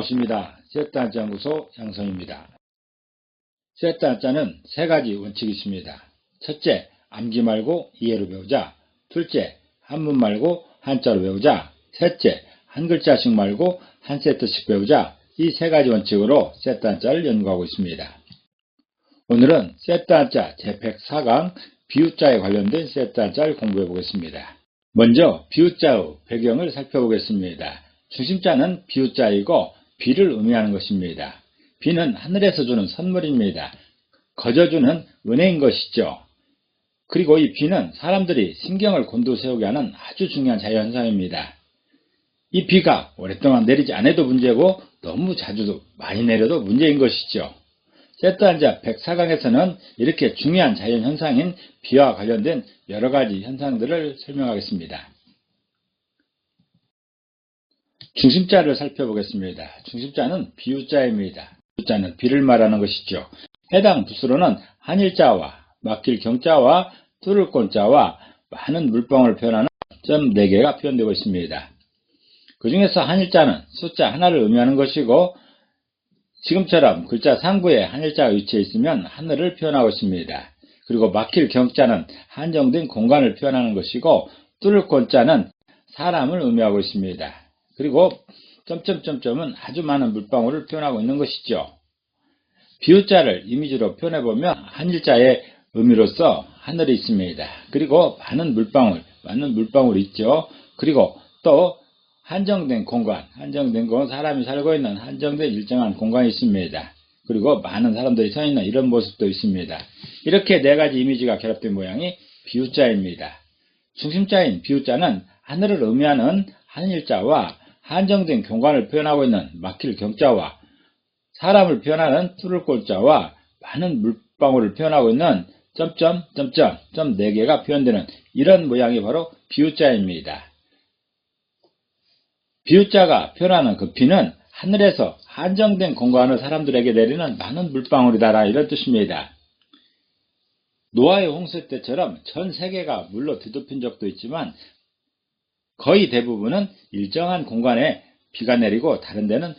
반갑습니다. 셋다한자연구소 양성입니다. 셋다한자는 세 가지 원칙이 있습니다. 첫째, 암기 말고 이해로 배우자. 둘째, 한문 말고 한자로 배우자. 셋째, 한 글자씩 말고 한 세트씩 배우자. 이 세 가지 원칙으로 셋다한자를 연구하고 있습니다. 오늘은 셋다한자 제104강 비유자에 관련된 셋다한자를 공부해 보겠습니다. 먼저 비유자의 배경을 살펴보겠습니다. 중심자는 비유자이고 비를 의미하는 것입니다. 비는 하늘에서 주는 선물입니다. 거저주는 은혜인 것이죠. 그리고 이 비는 사람들이 신경을 곤두세우게 하는 아주 중요한 자연현상입니다. 이 비가 오랫동안 내리지 않아도 문제고 너무 자주 많이 내려도 문제인 것이죠. 셋다한자 104강에서는 이렇게 중요한 자연현상인 비와 관련된 여러가지 현상들을 설명하겠습니다. 중심자를 살펴보겠습니다. 중심자는 비유자입니다. 비유자는 비를 말하는 것이죠. 해당 부수로는 한일자와 막힐 경자와 뚫을 꼴자와 많은 물방울을 표현하는 점 4개가 표현되고 있습니다. 그 중에서 한일자는 숫자 하나를 의미하는 것이고 지금처럼 글자 상부에 한일자가 위치해 있으면 하늘을 표현하고 있습니다. 그리고 막힐 경자는 한정된 공간을 표현하는 것이고 뚫을 꼴자는 사람을 의미하고 있습니다. 그리고 점점점점은 아주 많은 물방울을 표현하고 있는 것이죠. 비유자를 이미지로 표현해보면 한일자의 의미로서 하늘이 있습니다. 그리고 많은 물방울이 있죠. 그리고 또 한정된 공간, 사람이 살고 있는 한정된 일정한 공간이 있습니다. 그리고 많은 사람들이 서 있는 이런 모습도 있습니다. 이렇게 4가지 이미지가 결합된 모양이 비유자입니다. 중심자인 비유자는 하늘을 의미하는 한일자와 한정된 공간을 표현하고 있는 막힐 경자와 사람을 표현하는 뚫을 꼴자와 많은 물방울을 표현하고 있는 점점 4개가 표현되는 이런 모양이 바로 비유자입니다. 비유자가 표현하는 그 비는 하늘에서 한정된 공간을 사람들에게 내리는 많은 물방울이다 이런 뜻입니다. 노아의 홍수 때처럼 전 세계가 물로 뒤덮인 적도 있지만 거의 대부분은 일정한 공간에 비가 내리고 다른 데는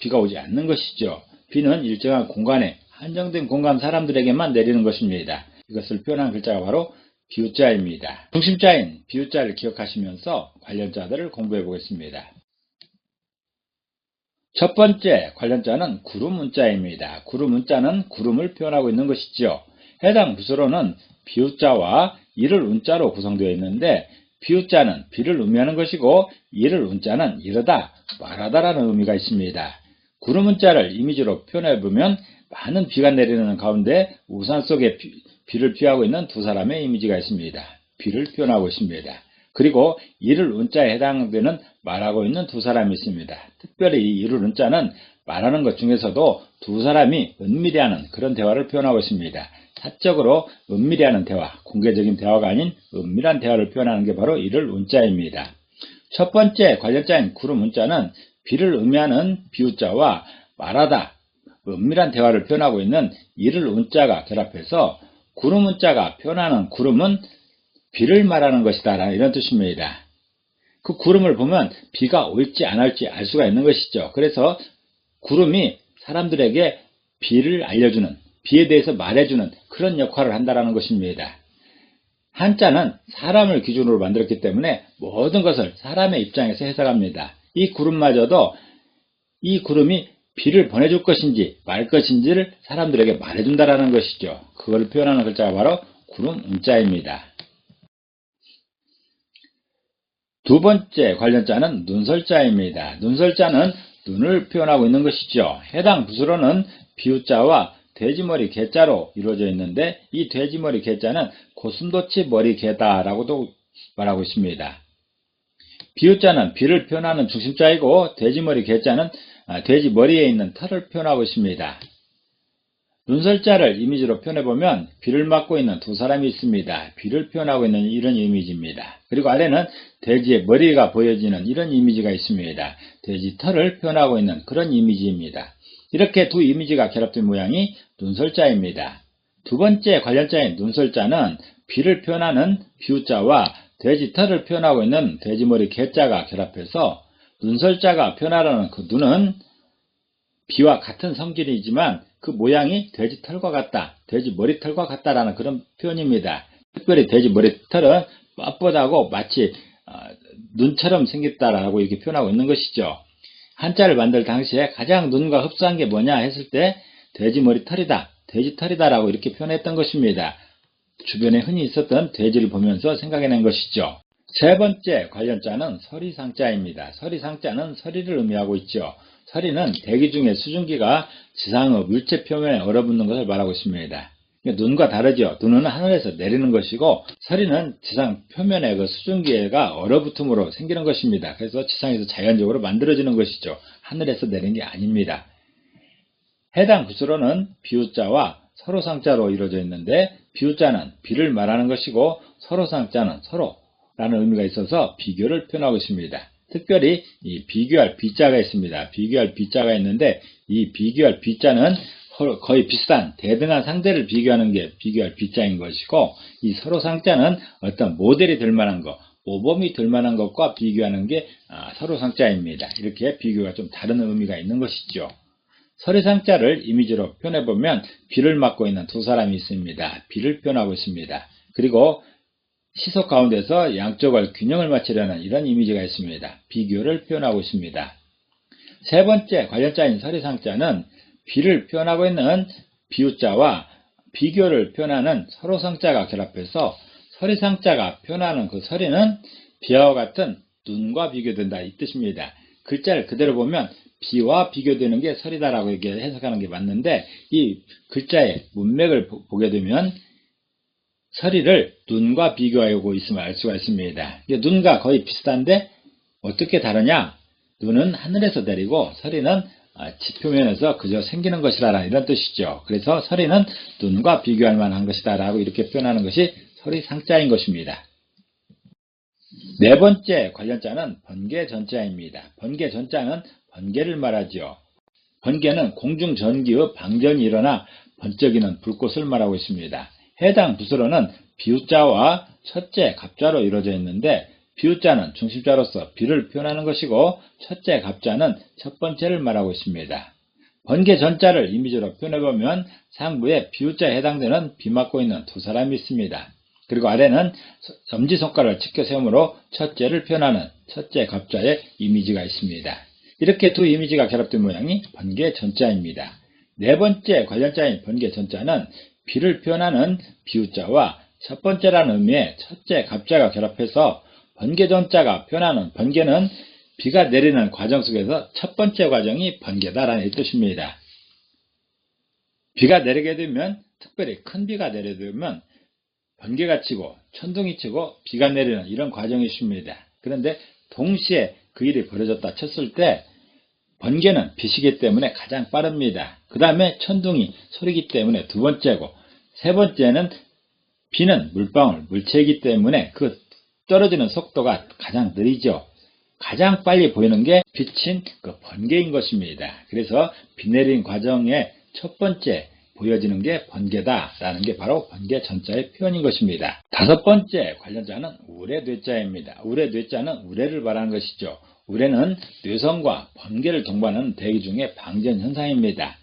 비가 오지 않는 것이죠. 비는 일정한 공간에 한정된 공간 사람들에게만 내리는 것입니다. 이것을 표현한 글자가 바로 비유자입니다. 중심자인 비유자를 기억하시면서 관련자들을 공부해 보겠습니다. 첫 번째 관련자는 구름문자입니다. 구름문자는 구름을 표현하고 있는 것이죠. 해당 부수로는 비유자와 이를 운자로 구성되어 있는데 비유자는 비를 의미하는 것이고 이를 운자는 이르다, 말하다라는 의미가 있습니다. 구름문자를 이미지로 표현해보면 많은 비가 내리는 가운데 우산 속에 비를 피하고 있는 두 사람의 이미지가 있습니다. 비를 표현하고 있습니다. 그리고 이를 운자에 해당되는 말하고 있는 두 사람이 있습니다. 특별히 이 이를 운자는 말하는 것 중에서도 두 사람이 은밀히 하는 그런 대화를 표현하고 있습니다. 사적으로 은밀히 하는 대화, 공개적인 대화가 아닌 은밀한 대화를 표현하는 게 바로 이를 운자입니다. 첫 번째 관련자인 구름문자는 비를 의미하는 비유자와 말하다, 은밀한 대화를 표현하고 있는 이를 운자가 결합해서 구름문자가 표현하는 구름은 비를 말하는 것이다 이런 뜻입니다. 그 구름을 보면 비가 올지 안 올지 알 수가 있는 것이죠. 그래서 구름이 사람들에게 비를 알려주는, 비에 대해서 말해주는 그런 역할을 한다는 것입니다. 한자는 사람을 기준으로 만들었기 때문에 모든 것을 사람의 입장에서 해석합니다. 이 구름마저도 이 구름이 비를 보내줄 것인지 말 것인지를 사람들에게 말해준다는 것이죠. 그걸 표현하는 글자가 바로 구름문자입니다. 두 번째 관련자는 눈설자입니다. 눈설자는 눈을 표현하고 있는 것이죠. 해당 부수로는 비유자와 돼지머리 개자로 이루어져 있는데 이 돼지머리 개자는 고슴도치 머리 개다라고도 말하고 있습니다. 비유자는 비를 표현하는 중심자이고 돼지머리 개자는 돼지 머리에 있는 털을 표현하고 있습니다. 눈설자를 이미지로 표현해보면 비를 맞고 있는 두 사람이 있습니다. 비를 표현하고 있는 이런 이미지입니다. 그리고 아래는 돼지의 머리가 보여지는 이런 이미지가 있습니다. 돼지 털을 표현하고 있는 그런 이미지입니다. 이렇게 두 이미지가 결합된 모양이 눈설자입니다. 두 번째 관련자인 눈설자는 비를 표현하는 비유자와 돼지 털을 표현하고 있는 돼지머리 개자가 결합해서 눈설자가 표현하는 그 눈은 비와 같은 성질이지만 그 모양이 돼지 털과 같다, 돼지 머리털과 같다라는 그런 표현입니다. 특별히 돼지 머리털은 뻣뻣하고 마치 눈처럼 생겼다라고 이렇게 표현하고 있는 것이죠. 한자를 만들 당시에 가장 눈과 흡사한 게 뭐냐 했을 때 돼지 머리털이다, 돼지 털이다라고 이렇게 표현했던 것입니다. 주변에 흔히 있었던 돼지를 보면서 생각해낸 것이죠. 세 번째 관련자는 서리상자입니다. 서리상자는 서리를 의미하고 있죠. 서리는 대기 중에 수증기가 지상의 물체 표면에 얼어붙는 것을 말하고 있습니다. 눈과 다르죠. 눈은 하늘에서 내리는 것이고 서리는 지상 표면에 그 수증기가 얼어붙음으로 생기는 것입니다. 그래서 지상에서 자연적으로 만들어지는 것이죠. 하늘에서 내린 게 아닙니다. 해당 부수로는 비유자와 서로상자로 이루어져 있는데 비유자는 비를 말하는 것이고 서로상자는 서로라는 의미가 있어서 비교를 표현하고 있습니다. 특별히 이 비교할 비자가 있습니다. 비교할 비자가 있는데 이 비교할 비자는 거의 비슷한 대등한 상대를 비교하는 게 비교할 비자인 것이고 이 서로상자는 어떤 모델이 될 만한 것, 모범이 될 만한 것과 비교하는 게 서로상자입니다. 이렇게 비교가 좀 다른 의미가 있는 것이죠. 서리상자를 이미지로 표현해보면 비를 맞고 있는 두 사람이 있습니다. 비를 표현하고 있습니다. 그리고 시속 가운데서 양쪽을 균형을 맞추려는 이런 이미지가 있습니다. 비교를 표현하고 있습니다. 세 번째 관련자인 서리상자는 비를 표현하고 있는 비유자와 비교를 표현하는 서로상자가 결합해서 서리상자가 표현하는 그 서리는 비와 같은 눈과 비교된다 이 뜻입니다. 글자를 그대로 보면 비와 비교되는 게 서리다라고 이렇게 해석하는 게 맞는데 이 글자의 문맥을 보게 되면 서리를 눈과 비교하고 있음을 알 수가 있습니다. 눈과 거의 비슷한데 어떻게 다르냐? 눈은 하늘에서 내리고 서리는 지표면에서 그저 생기는 것이다 이런 뜻이죠. 그래서 서리는 눈과 비교할 만한 것이다 라고 이렇게 표현하는 것이 서리상자인 것입니다. 네 번째 관련자는 번개전자입니다. 번개전자는 번개를 말하죠. 번개는 공중전기의 방전이 일어나 번쩍이는 불꽃을 말하고 있습니다. 해당 부수로는 비유자와 첫째 갑자로 이루어져 있는데 비유자는 중심자로서 비를 표현하는 것이고 첫째 갑자는 첫 번째를 말하고 있습니다. 번개전자를 이미지로 표현해보면 상부에 비유자에 해당되는 비 맞고 있는 두 사람이 있습니다. 그리고 아래는 엄지손가락을 치켜 세우므로 첫째를 표현하는 첫째 갑자의 이미지가 있습니다. 이렇게 두 이미지가 결합된 모양이 번개전자입니다. 네 번째 관련자인 번개전자는 비를 표현하는 비유자와 첫 번째라는 의미의 첫째 갑자가 결합해서 번개전자가 표현하는 번개는 비가 내리는 과정 속에서 첫 번째 과정이 번개다라는 뜻입니다. 비가 내리게 되면 특별히 큰 비가 내리면 번개가 치고 천둥이 치고 비가 내리는 이런 과정이 있습니다. 그런데 동시에 그 일이 벌어졌다 쳤을 때 번개는 빛이기 때문에 가장 빠릅니다. 그 다음에 천둥이 소리이기 때문에 두 번째고 세 번째는 비는 물방울, 물체이기 때문에 그 떨어지는 속도가 가장 느리죠. 가장 빨리 보이는 게 빛인 그 번개인 것입니다. 그래서 비 내린 과정의 첫 번째 보여지는 게 번개다라는 게 바로 번개전자의 표현인 것입니다. 다섯 번째 관련자는 우레뇌자입니다. 우레뇌자는 우레를 말하는 것이죠. 우레는 뇌성과 번개를 동반하는 대기 중의 방전 현상입니다.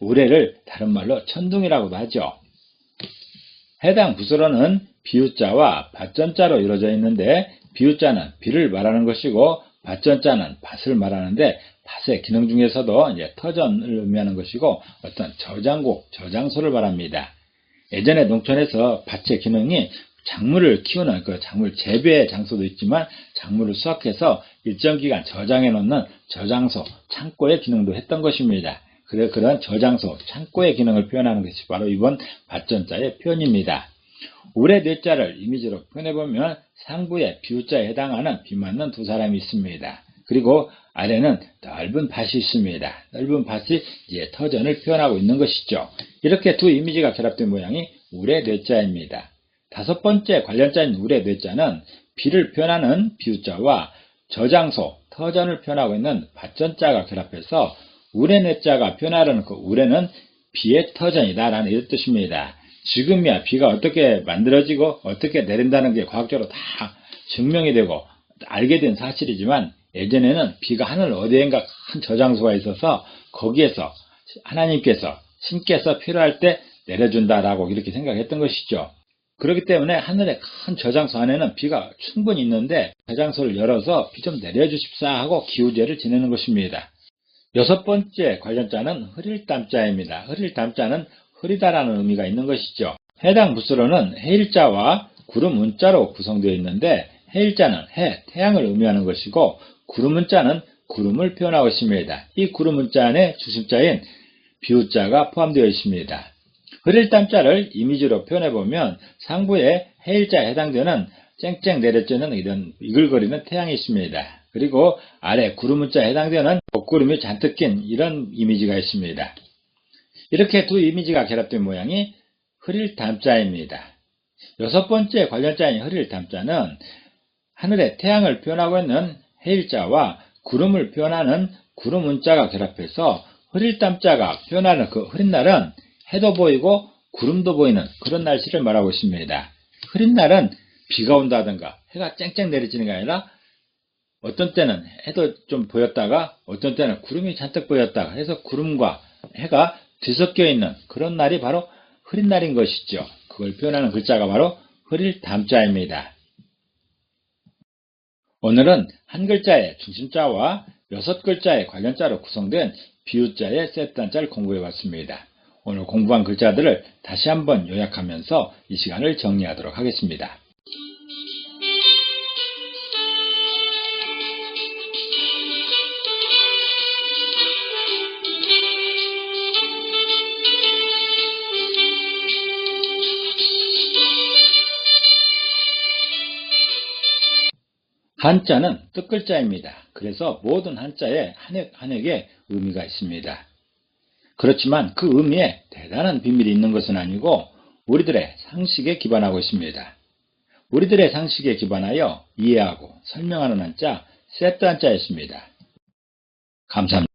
우레를 다른 말로 천둥이라고도 하죠. 해당 부수로는 비유자와 밭전자로 이루어져 있는데 비유자는 비를 말하는 것이고 밭전자는 밭을 말하는데 밭의 기능 중에서도 이제 터전을 의미하는 것이고 어떤 저장고, 저장소를 말합니다. 예전에 농촌에서 밭의 기능이 작물을 키우는 그 작물 재배 장소도 있지만 작물을 수확해서 일정 기간 저장해 놓는 저장소, 창고의 기능도 했던 것입니다. 그런 저장소, 창고의 기능을 표현하는 것이 바로 이번 밭전자의 표현입니다. 우레뇌자를 이미지로 표현해보면 상부에 비유자에 해당하는 비 맞는 두 사람이 있습니다. 그리고 아래는 넓은 밭이 있습니다. 넓은 밭이 이제 터전을 표현하고 있는 것이죠. 이렇게 두 이미지가 결합된 모양이 우레뇌자입니다. 다섯 번째 관련자인 우레뇌자는 비를 표현하는 비유자와 저장소, 터전을 표현하고 있는 밭전자가 결합해서 우레뇌자가 표현하는 그 우레는 비의 터전이다 라는 이런 뜻입니다. 지금이야 비가 어떻게 만들어지고 어떻게 내린다는 게 과학적으로 다 증명이 되고 알게 된 사실이지만 예전에는 비가 하늘 어디엔가 큰 저장소가 있어서 거기에서 하나님께서 신께서 필요할 때 내려준다라고 이렇게 생각했던 것이죠. 그렇기 때문에 하늘의 큰 저장소 안에는 비가 충분히 있는데 저장소를 열어서 비 좀 내려주십사 하고 기우제를 지내는 것입니다. 여섯 번째 관련자는 흐릴 땀자입니다. 흐릴 땀자는 흐리다라는 의미가 있는 것이죠. 해당 부수로는 해일자와 구름 문자로 구성되어 있는데 해일자는 해, 태양을 의미하는 것이고 구름 문자는 구름을 표현하고 있습니다. 이 구름 문자 안에 주심자인 비우자가 포함되어 있습니다. 흐릴 땀자를 이미지로 표현해보면 상부에 해일자에 해당되는 쨍쨍 내려쬐는 이런 이글거리는 태양이 있습니다. 그리고 아래 구름 문자에 해당되는 먹구름이 잔뜩 낀 이런 이미지가 있습니다. 이렇게 두 이미지가 결합된 모양이 흐릴 담자입니다. 여섯 번째 관련자인 흐릴 담자는 하늘에 태양을 표현하고 있는 해일자와 구름을 표현하는 구름 문자가 결합해서 흐릴 담자가 표현하는 그 흐린 날은 해도 보이고 구름도 보이는 그런 날씨를 말하고 있습니다. 흐린 날은 비가 온다든가 해가 쨍쨍 내리지는 게 아니라 어떤 때는 해도 좀 보였다가 어떤 때는 구름이 잔뜩 보였다가 해서 구름과 해가 뒤섞여 있는 그런 날이 바로 흐린 날인 것이죠. 그걸 표현하는 글자가 바로 흐릴 담자입니다. 오늘은 한 글자의 중심자와 여섯 글자의 관련자로 구성된 비유자의 세트한자를 공부해봤습니다. 오늘 공부한 글자들을 다시 한번 요약하면서 이 시간을 정리하도록 하겠습니다. 한자는 뜻글자입니다. 그래서 모든 한자에 한획의 의미가 있습니다. 그렇지만 그 의미에 대단한 비밀이 있는 것은 아니고 우리들의 상식에 기반하고 있습니다. 우리들의 상식에 기반하여 이해하고 설명하는 한자, 세트 한자였습니다. 감사합니다.